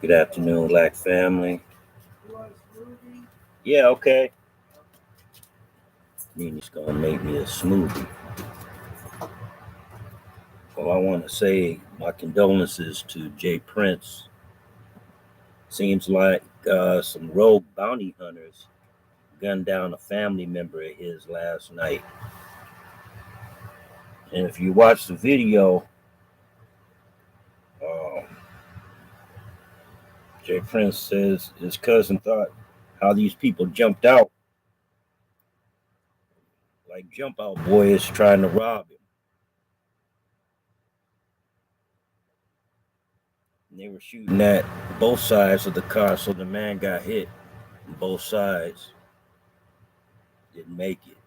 Good afternoon, Black family. Yeah, okay. Nini's gonna make me a smoothie. Well, I want to say my condolences to Jay Prince. Seems like some rogue bounty hunters gunned down a family member of his last night. And if you watch the video, uh, Jay Prince says his cousin thought how these people jumped out like jump out boys trying to rob him. And they were shooting at both sides of the car, so the man got hit on both sides. Didn't make it.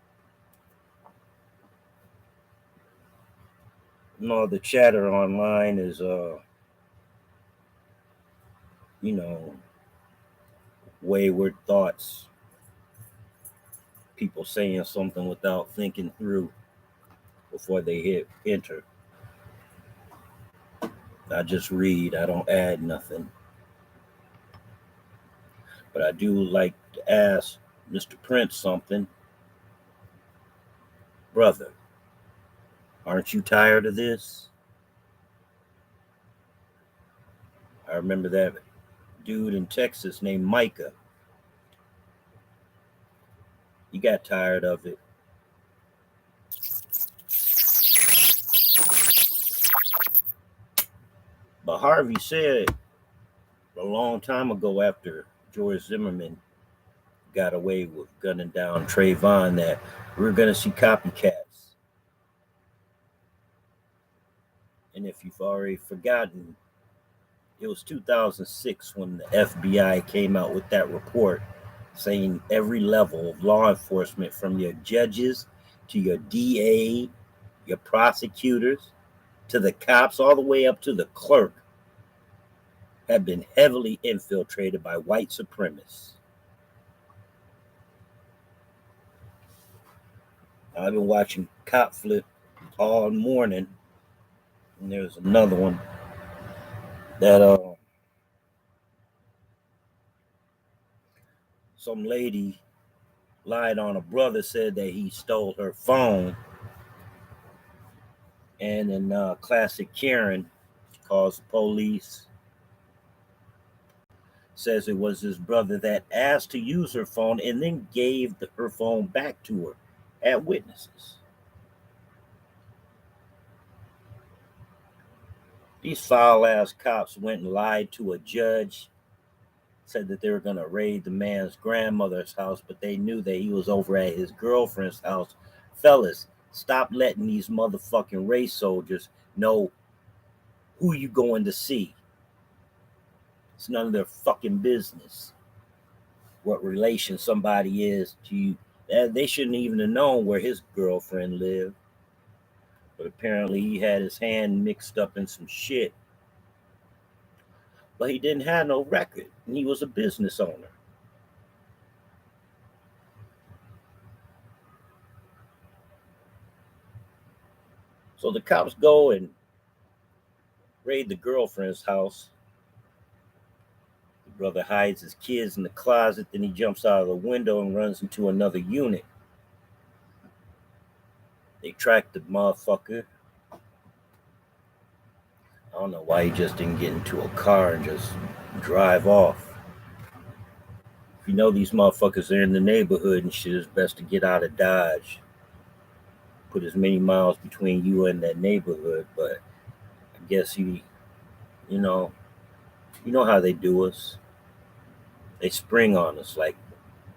No, the chatter online is you know, wayward thoughts, people saying something without thinking through before they hit enter. I just read, I don't add nothing. But I do like to ask Mr. Prince something. Brother, aren't you tired of this? I remember that dude in Texas named Micah. He got tired of it. But Harvey said a long time ago after George Zimmerman got away with gunning down Trayvon that we're going to see copycats. And if you've already forgotten, it was 2006 when the FBI came out with that report saying every level of law enforcement, from your judges to your DA, your prosecutors, to the cops, all the way up to the clerk, have been heavily infiltrated by white supremacists. I've been watching Cop Flip all morning, and there's another one that some lady lied on a brother, said that he stole her phone, and then classic Karen calls the police, says it was his brother that asked to use her phone and then gave her phone back to her at witnesses. These foul ass cops went and lied to a judge, said that they were going to raid the man's grandmother's house, but they knew that he was over at his girlfriend's house. Fellas, stop letting these motherfucking race soldiers know who you going to see. It's none of their fucking business what relation somebody is to you. They shouldn't even have known where his girlfriend lived. But apparently he had his hand mixed up in some shit. But he didn't have no record, and he was a business owner. So the cops go and raid the girlfriend's house. The brother hides his kids in the closet, then he jumps out of the window and runs into another unit. They track the motherfucker. I don't know why he just didn't get into a car and just drive off. If you know these motherfuckers are in the neighborhood and shit, it's best to get out of Dodge. Put as many miles between you and that neighborhood, but I guess you know, you know how they do us. They spring on us like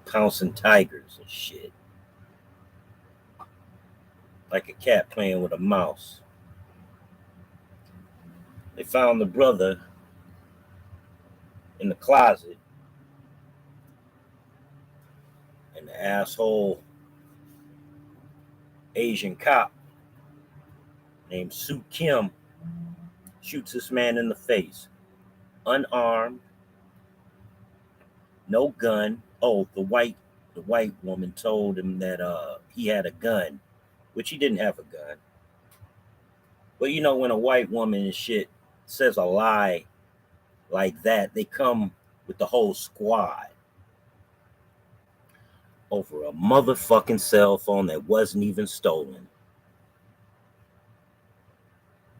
pouncing tigers and shit. Like a cat playing with a mouse. They found the brother in the closet, and the asshole Asian cop named Sue Kim shoots this man in the face. Unarmed, no gun. Oh, the white woman told him that he had a gun, which he didn't have a gun. But you know when a white woman and shit says a lie like that. They come with the whole squad over a motherfucking cell phone that wasn't even stolen.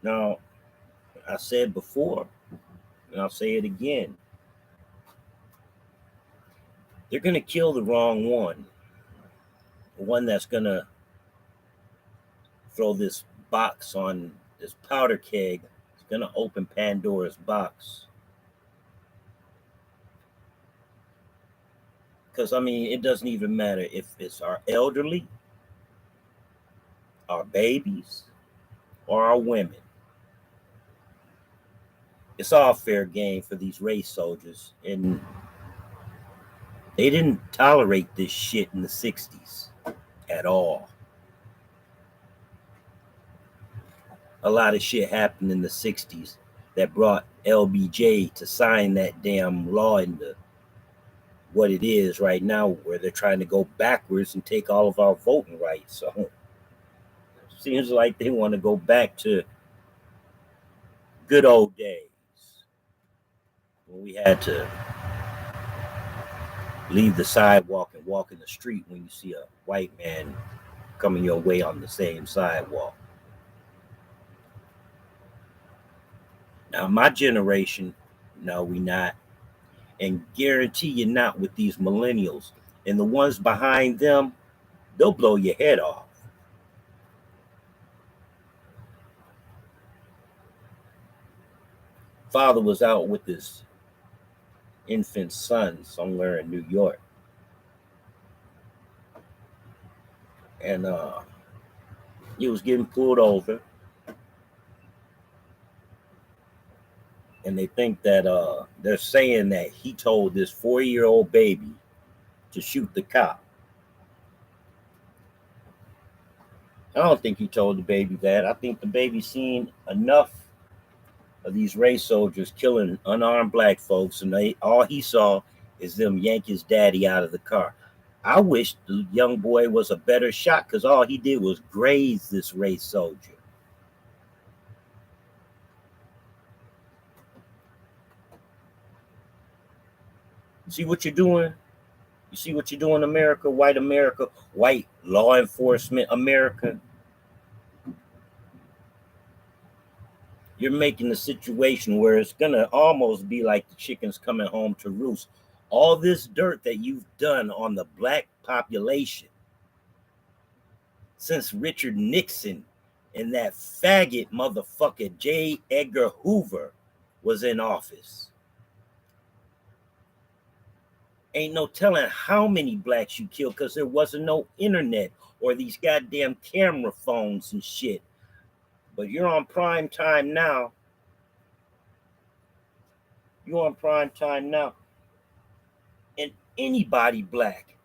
Now, I said before, and I'll say it again, they're going to kill the wrong one. The one that's going to throw this box on this powder keg. It's going to open Pandora's box. Because, I mean, it doesn't even matter if it's our elderly, our babies, or our women. It's all fair game for these race soldiers. And they didn't tolerate this shit in the 60s at all. A lot of shit happened in the 60s that brought LBJ to sign that damn law into what it is right now, where they're trying to go backwards and take all of our voting rights. So it seems like they want to go back to good old days when we had to leave the sidewalk and walk in the street when you see a white man coming your way on the same sidewalk. Now, my generation, no, we not. And guarantee you not with these millennials. And the ones behind them, they'll blow your head off. Father was out with his infant son somewhere in New York. And he was getting pulled over. And they think that they're saying that he told this 4-year-old baby to shoot the cop. I don't think he told the baby that. I think the baby seen enough of these race soldiers killing unarmed black folks, and all he saw is them yank his daddy out of the car. I wish the young boy was a better shot because all he did was graze this race soldier. See what you're doing? You see what you're doing, America, white law enforcement America? You're making a situation where it's going to almost be like the chickens coming home to roost. All this dirt that you've done on the black population since Richard Nixon and that faggot motherfucker J. Edgar Hoover was in office. Ain't no telling how many blacks you killed because there wasn't no internet or these goddamn camera phones and shit. But you're on prime time now. You're on prime time now. And anybody black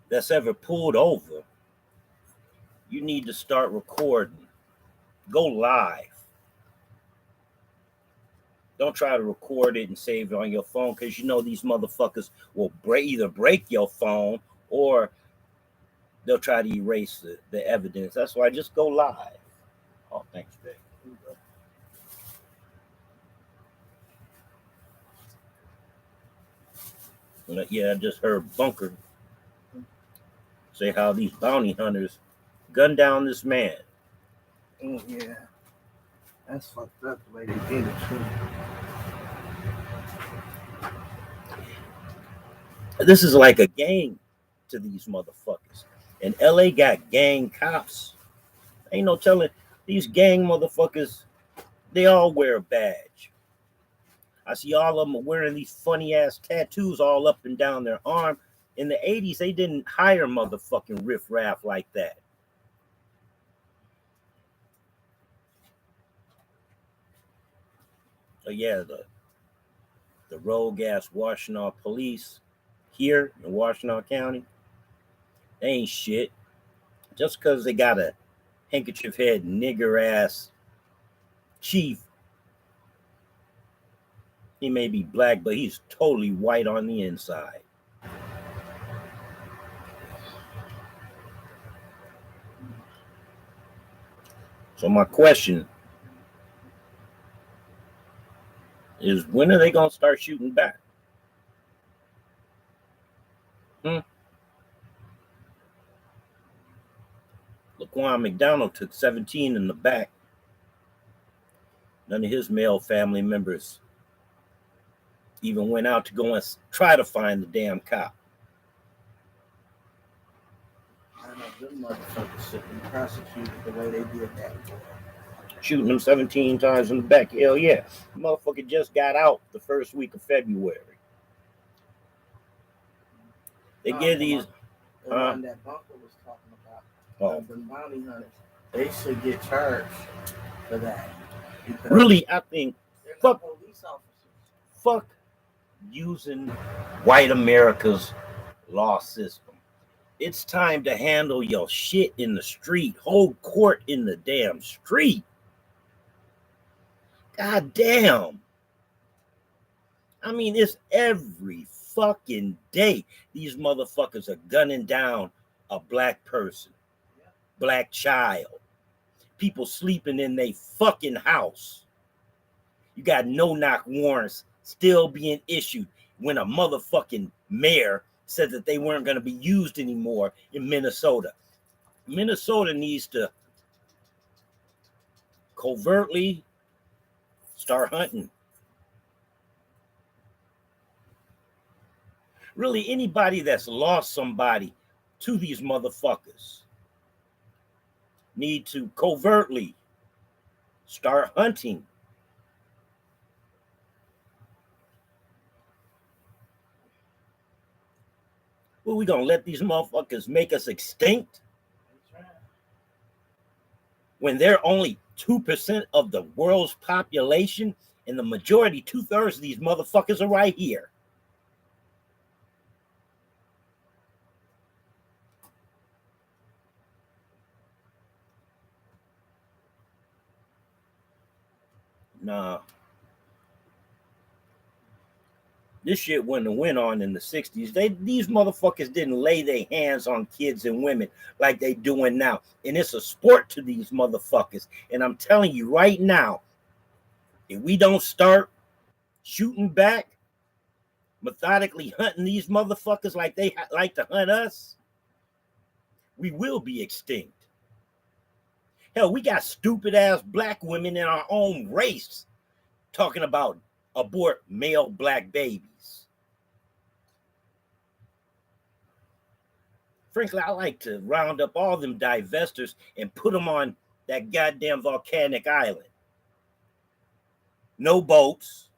that's ever pulled over, you need to start recording. Go live. Don't try to record it and save it on your phone because you know these motherfuckers will either break your phone or they'll try to erase the evidence. That's why just go live. Oh, thanks, Vic. Yeah, I just heard Bunker say how these bounty hunters gunned down this man. Oh, yeah. That's fucked up the way they did it, too. This is like a gang to these motherfuckers. And LA got gang cops. Ain't no telling these gang motherfuckers, they all wear a badge. I see all of them wearing these funny ass tattoos all up and down their arm. In the 80s, they didn't hire motherfucking riffraff like that. So yeah, the rogue ass Washtenaw police here in Washtenaw County, they ain't shit. Just because they got a handkerchief head nigger ass chief, he may be black, but he's totally white on the inside. So my question is when are they gonna start shooting back? Laquan McDonald took 17 in the back. None of his male family members even went out to go and try to find the damn cop. I know them motherfuckers should be prosecuted the way they did that. Shooting him 17 times in the back. Hell yeah. The motherfucker just got out the first week of February. They give these. The one that Bunker was talking about. The bounty hunters. They should get charged for that. Really, I think fuck police officers. Fuck using white America's law system. It's time to handle your shit in the street. Hold court in the damn street. God damn. I mean, it's every fucking day these motherfuckers are gunning down a black person, black child, people sleeping in their fucking house. You got no-knock warrants still being issued when a motherfucking mayor said that they weren't going to be used anymore in Minnesota. Minnesota needs to covertly start hunting. Really, anybody that's lost somebody to these motherfuckers need to covertly start hunting. Well, we gonna let these motherfuckers make us extinct when they're only 2% of the world's population, and the majority, 2/3 of these motherfuckers are right here. Nah. This shit wouldn't have went on in the 60s. These motherfuckers didn't lay their hands on kids and women like they doing now. And it's a sport to these motherfuckers. And I'm telling you right now, if we don't start shooting back, methodically hunting these motherfuckers like they like to hunt us, we will be extinct. Hell, we got stupid ass black women in our own race talking about abort male black babies. Frankly, I like to round up all them divestors and put them on that goddamn volcanic island. No boats,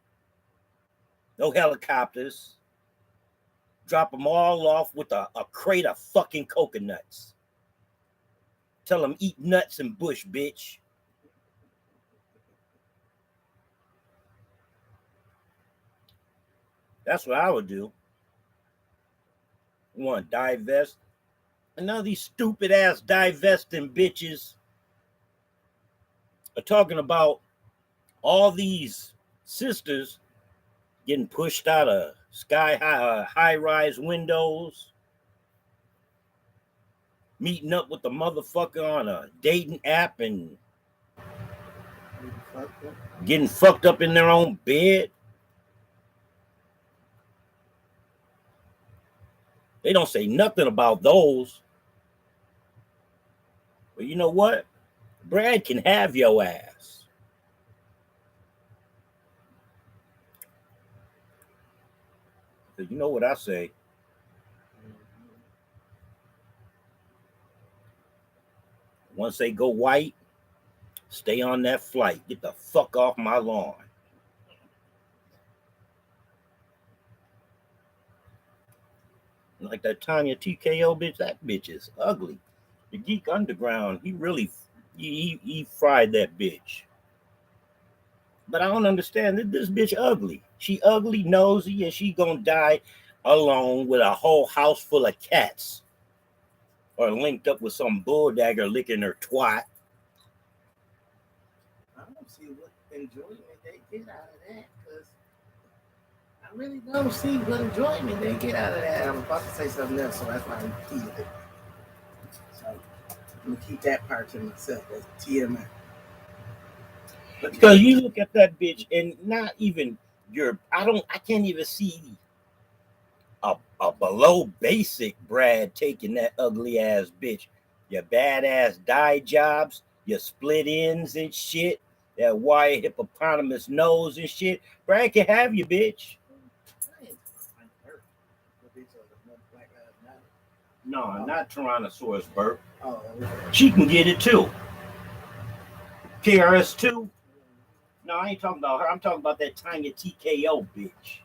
no helicopters. Drop them all off with a crate of fucking coconuts. Tell them eat nuts and bush, bitch. That's what I would do. You want to divest? And now these stupid ass divesting bitches are talking about all these sisters getting pushed out of high-rise windows, meeting up with the motherfucker on a dating app and getting fucked up in their own bed. They don't say nothing about those. But you know what? Brad can have your ass. Because you know what I say? Once they go white, stay on that flight. Get the fuck off my lawn. Like that Tanya TKO bitch, that bitch is ugly. The Geek Underground, he really he fried that bitch. But I don't understand that this bitch ugly. She ugly, nosy, and she gonna die alone with a whole house full of cats. Or linked up with some bulldagger licking her twat. I don't see what enjoyment they get out of that, because I really don't see what enjoyment they get out of that. I'm about to say something else, so that's why I'm keeping it. So I'm gonna keep that part to myself. That's TMI. Because you look at that bitch, and not even I can't even see a below basic Brad taking that ugly ass bitch. Your badass dye jobs, your split ends and shit, that wire hippopotamus nose and shit. Brad can have you, bitch. No, not Tyrannosaurus Burp. Oh, She can get it too. KRS2? No, I ain't talking about her. I'm talking about that tiny TKO bitch.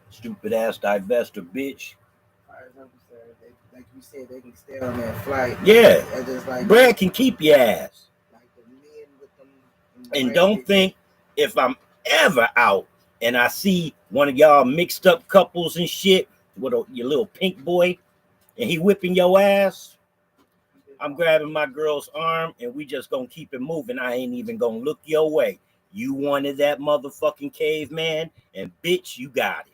Stupid ass divester bitch. Like you said, they can stay on that flight. Yeah. Just like Brad can keep your ass. Like the men with them. And don't think if I'm ever out and I see one of y'all mixed up couples and shit with your little pink boy and he whipping your ass, I'm grabbing my girl's arm and we just gonna keep it moving. I ain't even gonna look your way. You wanted that motherfucking caveman, and bitch, you got it.